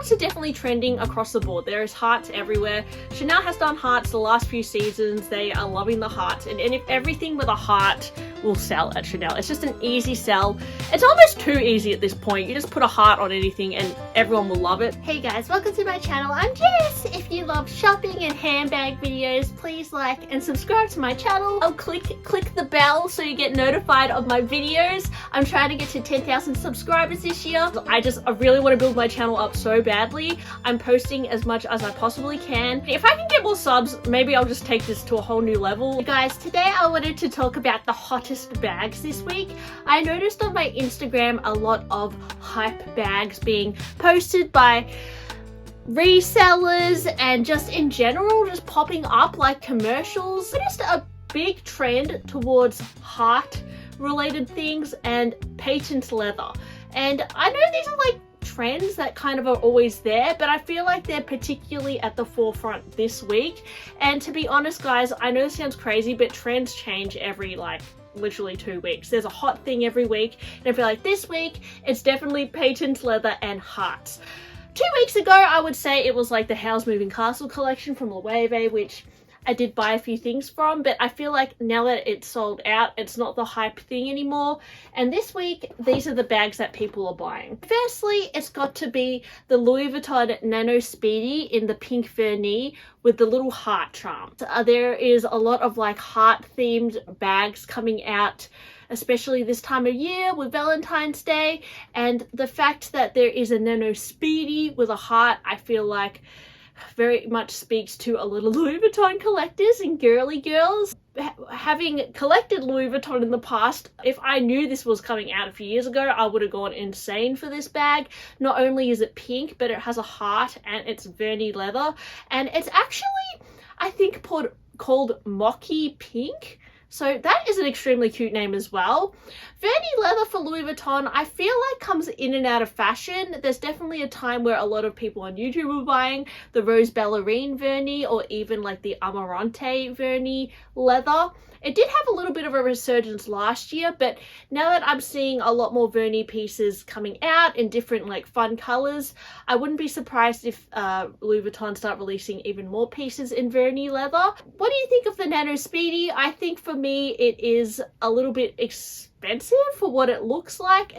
hearts are definitely trending across the board. There is hearts everywhere. Chanel has done hearts the last few seasons. They are loving the hearts, and if everything with a heart will sell at Chanel. It's just an easy sell. It's almost too easy at this point. You just put a heart on anything and everyone will love it. Hey guys, welcome to my channel. I'm Jess. If you love shopping and handbag videos, please like and subscribe to my channel. I'll click the bell so you get notified of my videos. I'm trying to get to 10,000 subscribers this year. I really want to build my channel up so badly. I'm posting as much as I possibly can. If I can get more subs, maybe I'll just take this to a whole new level. Hey guys, today I wanted to talk about the hottest bags this week. I noticed on my Instagram a lot of hype bags being posted by resellers and just in general just popping up like commercials. Just a big trend towards heart related things and patent leather, and I know these are like trends that kind of are always there, but I feel like they're particularly at the forefront this week. And to be honest guys, I know this sounds crazy, but trends change every like literally 2 weeks. There's a hot thing every week, and I feel like this week it's definitely patent leather and hearts. 2 weeks ago I would say it was like the Howl's Moving Castle collection from Loewe, which I did buy a few things from, but I feel like now that it's sold out, it's not the hype thing anymore. And this week, these are the bags that people are buying. Firstly, it's got to be the Louis Vuitton Nano Speedy in the pink vernis with the little heart charm. There is a lot of like heart themed bags coming out, especially this time of year with Valentine's Day. And the fact that there is a Nano Speedy with a heart, I feel like very much speaks to a lot of Louis Vuitton collectors and girly girls. Having collected Louis Vuitton in the past, if I knew this was coming out a few years ago, I would have gone insane for this bag. Not only is it pink, but it has a heart and it's vernis leather, and it's actually, I think, called Mocky Pink. So that is an extremely cute name as well. Vernis leather for Louis Vuitton, I feel like comes in and out of fashion. There's definitely a time where a lot of people on YouTube were buying the Rose Ballerine vernis or even like the Amarante vernis leather. It did have a little bit of a resurgence last year, but now that I'm seeing a lot more vernis pieces coming out in different like fun colors, I wouldn't be surprised if Louis Vuitton start releasing even more pieces in vernis leather. What do you think of the Nano Speedy? I think for me it is a little bit expensive for what it looks like.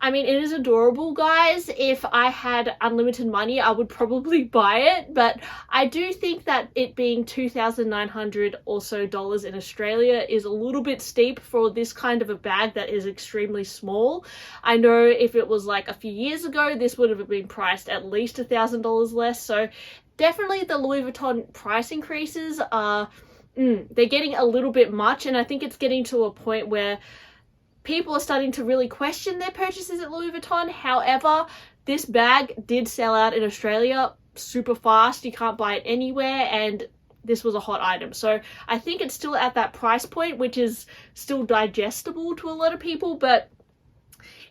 I mean, it is adorable, guys. If I had unlimited money, I would probably buy it, but I do think that it being $2,900 or so in Australia is a little bit steep for this kind of a bag that is extremely small. I know if it was like a few years ago, this would have been priced at least $1,000 less, so definitely the Louis Vuitton price increases are, they're getting a little bit much, and I think it's getting to a point where people are starting to really question their purchases at Louis Vuitton. However, this bag did sell out in Australia super fast. You can't buy it anywhere, and this was a hot item. So I think it's still at that price point, which is still digestible to a lot of people, but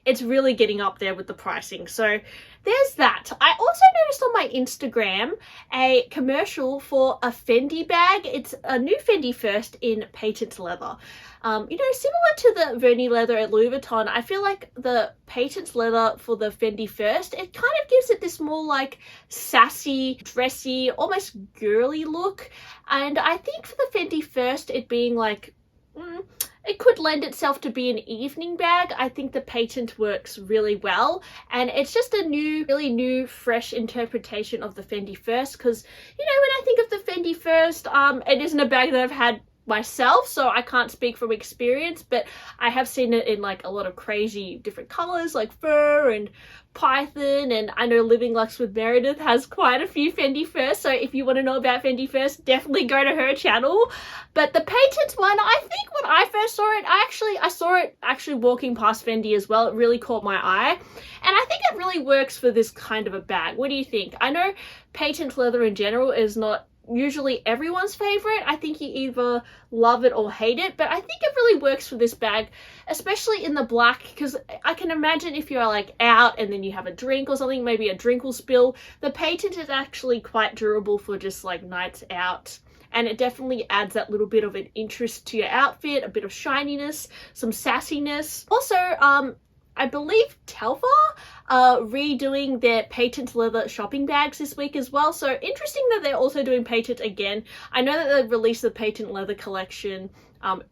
it's really getting up there with the pricing. So there's that. I also noticed on my Instagram a commercial for a Fendi bag. It's a new Fendi First in patent leather. You know, similar to the vernis leather at Louis Vuitton, I feel like the patent leather for the Fendi First, it kind of gives it this more like sassy, dressy, almost girly look. And I think for the Fendi First, it being like, it could lend itself to be an evening bag. I think the patent works really well, and it's just a really new, fresh interpretation of the Fendi First, because, you know, when I think of the Fendi First, it isn't a bag that I've had myself, so I can't speak from experience, but I have seen it in like a lot of crazy different colors like fur and python, and I know Living Lux with Meredith has quite a few Fendi First, so if you want to know about Fendi First, definitely go to her channel. But the patent one, I think when I first saw it, I saw it actually walking past Fendi as well. It really caught my eye, and I think it really works for this kind of a bag. What do you think? I know patent leather in general is not usually everyone's favorite. I think you either love it or hate it, but I think it really works for this bag, especially in the black, because I can imagine if you're like out and then you have a drink or something, maybe a drink will spill. The patent is actually quite durable for just like nights out, and it definitely adds that little bit of an interest to your outfit, a bit of shininess, some sassiness. Also, I believe Telfar redoing their patent leather shopping bags this week as well. So interesting that they're also doing patent again. I know that they released the patent leather collection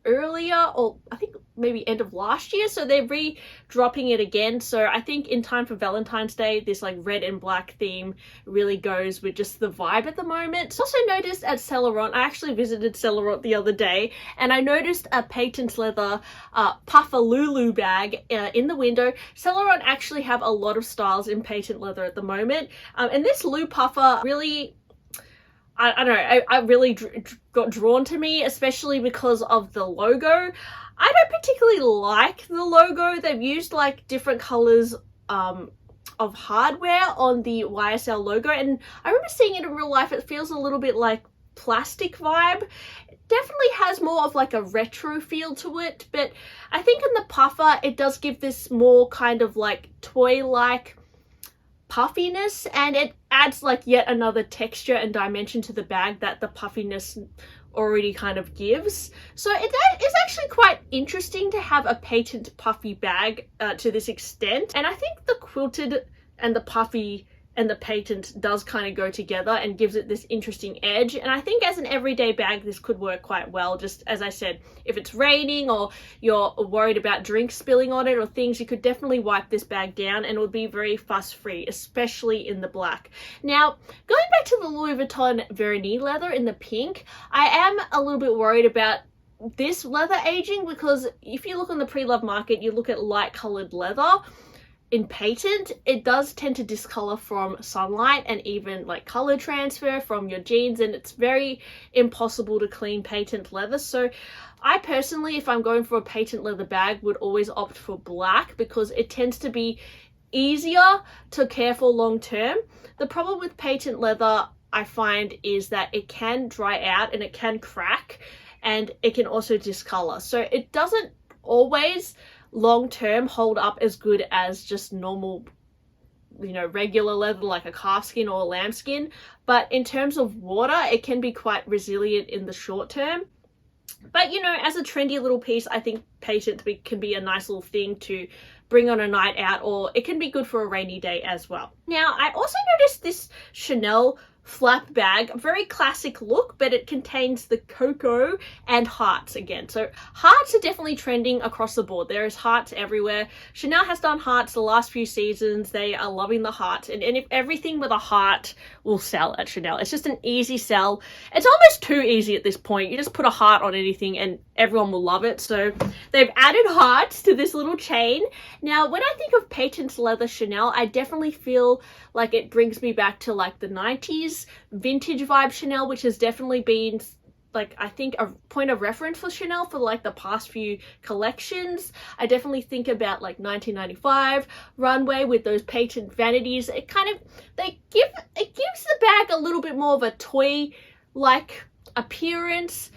earlier, or I think maybe end of last year, so they're re-dropping it again. So I think in time for Valentine's Day, this like red and black theme really goes with just the vibe at the moment. Also noticed at Laurent, I actually visited Laurent the other day, and I noticed a patent leather puffer Lulu bag in the window. Laurent actually have a lot of styles in patent leather at the moment, and this Lou puffer really, I don't know, I really got drawn to me, especially because of the logo. I don't particularly like the logo. They've used like different colors of hardware on the YSL logo, and I remember seeing it in real life. It feels a little bit like plastic vibe. It definitely has more of like a retro feel to it, but I think in the puffer it does give this more kind of like toy-like puffiness, and it adds like yet another texture and dimension to the bag that the puffiness already kind of gives. So it is actually quite interesting to have a patent puffy bag to this extent, and I think the quilted and the puffy and the patent does kind of go together and gives it this interesting edge. And I think as an everyday bag this could work quite well. Just as I said, if it's raining or you're worried about drinks spilling on it or things, you could definitely wipe this bag down and it would be very fuss free, especially in the black. Now going back to the Louis Vuitton Vernis leather in the pink, I am a little bit worried about this leather aging, because if you look on the pre-loved market, you look at light colored leather in patent, it does tend to discolor from sunlight and even like color transfer from your jeans, and it's very impossible to clean patent leather. So I personally, if I'm going for a patent leather bag, would always opt for black because it tends to be easier to care for long term. The problem with patent leather, I find, is that it can dry out and it can crack, and it can also discolor. So it doesn't always long term hold up as good as just normal, you know, regular leather like a calfskin or a lambskin, but in terms of water it can be quite resilient in the short term. But you know, as a trendy little piece, I think patent can be a nice little thing to bring on a night out, or it can be good for a rainy day as well. Now I also noticed this Chanel flap bag, a very classic look, but it contains the cocoa and hearts again. So hearts are definitely trending across the board. There is hearts everywhere. Chanel has done hearts the last few seasons. They are loving the hearts, and if everything with a heart will sell at Chanel. It's just an easy sell. It's almost too easy at this point. You just put a heart on anything and everyone will love it. So they've added hearts to this little chain. Now when I think of patent leather Chanel, I definitely feel like it brings me back to like the 90s vintage vibe Chanel, which has definitely been like, I think, a point of reference for Chanel for like the past few collections. I definitely think about like 1995 runway with those patent vanities. It kind of, it gives the bag a little bit more of a toy like appearance.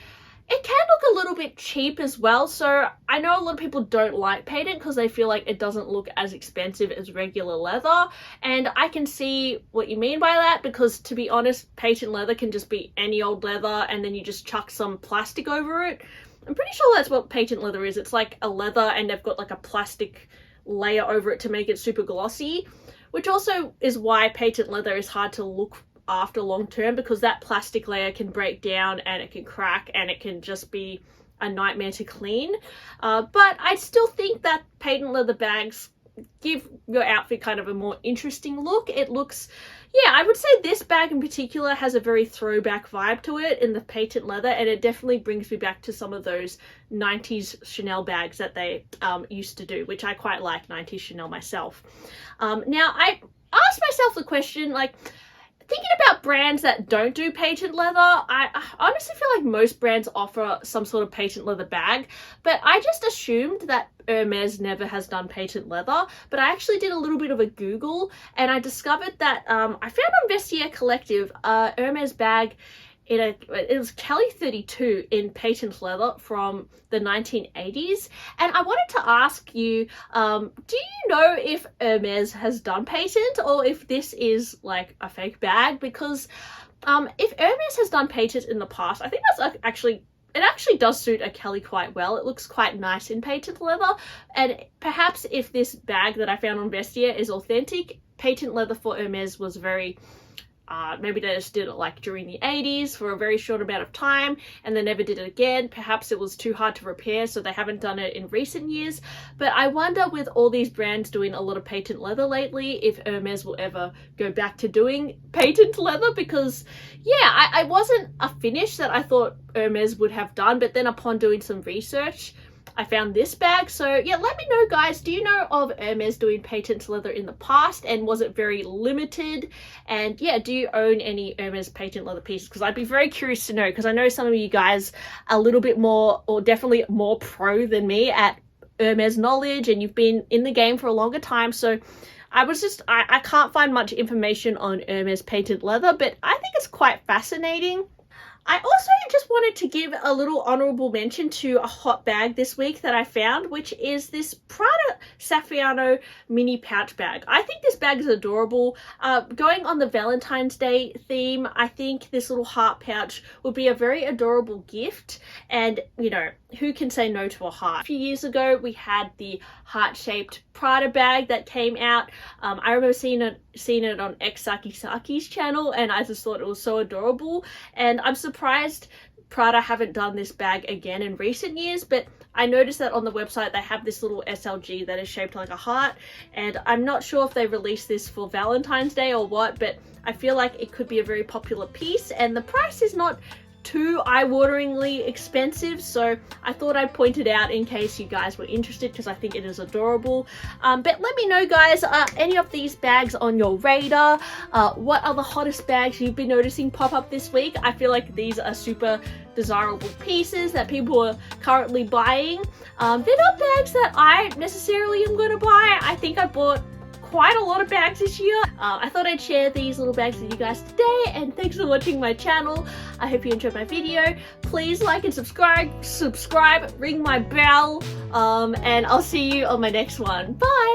It can look a little bit cheap as well, so I know a lot of people don't like patent because they feel like it doesn't look as expensive as regular leather, and I can see what you mean by that, because to be honest, patent leather can just be any old leather and then you just chuck some plastic over it. I'm pretty sure that's what patent leather is. It's like a leather and they've got like a plastic layer over it to make it super glossy, which also is why patent leather is hard to look after long term, because that plastic layer can break down and it can crack and it can just be a nightmare to clean. But I still think that patent leather bags give your outfit kind of a more interesting look. It looks, yeah, I would say this bag in particular has a very throwback vibe to it in the patent leather, and it definitely brings me back to some of those 90s Chanel bags that they used to do, which I quite like 90s Chanel myself. Now I asked myself the question, like, thinking about brands that don't do patent leather, I honestly feel like most brands offer some sort of patent leather bag, but I just assumed that Hermes never has done patent leather. But I actually did a little bit of a Google and I discovered that I found on Vestiaire Collective a Hermes bag it was Kelly 32 in patent leather from the 1980s, and I wanted to ask you, do you know if Hermes has done patent or if this is like a fake bag? Because if Hermes has done patent in the past, I think that's actually it actually does suit a Kelly quite well. It looks quite nice in patent leather, and perhaps if this bag that I found on Vestiaire is authentic, patent leather for Hermes was very maybe they just did it like during the 80s for a very short amount of time and they never did it again. Perhaps it was too hard to repair, so they haven't done it in recent years. But I wonder, with all these brands doing a lot of patent leather lately, if Hermes will ever go back to doing patent leather, because yeah, I wasn't a finish that I thought Hermes would have done, but then upon doing some research I found this bag. So yeah, let me know guys, do you know of Hermes doing patent leather in the past, and was it very limited? And yeah, do you own any Hermes patent leather pieces? Because I'd be very curious to know, because I know some of you guys are a little bit more, or definitely more pro than me at Hermes knowledge, and you've been in the game for a longer time. So I can't find much information on Hermes patent leather, but I think it's quite fascinating. I also just wanted to give a little honorable mention to a hot bag this week that I found, which is this Prada Saffiano mini pouch bag. I think this bag is adorable. Going on the Valentine's Day theme, I think this little heart pouch would be a very adorable gift, and you know, who can say no to a heart? A few years ago we had the heart-shaped Prada bag that came out. I remember seeing it on X Saki Saki's channel, and I just thought it was so adorable, and I'm surprised Prada haven't done this bag again in recent years. But I noticed that on the website they have this little SLG that is shaped like a heart, and I'm not sure if they released this for Valentine's Day or what, but I feel like it could be a very popular piece, and the price is not too eye-wateringly expensive, so I thought I'd point it out in case you guys were interested, because I think it is adorable. But let me know guys, any of these bags on your radar? What are the hottest bags you've been noticing pop up this week? I feel like these are super desirable pieces that people are currently buying. They're not bags that I necessarily am going to buy. I think I bought quite a lot of bags this year. I thought I'd share these little bags with you guys today, and thanks for watching my channel. I hope you enjoyed my video. Please like and subscribe, ring my bell, and I'll see you on my next one. Bye!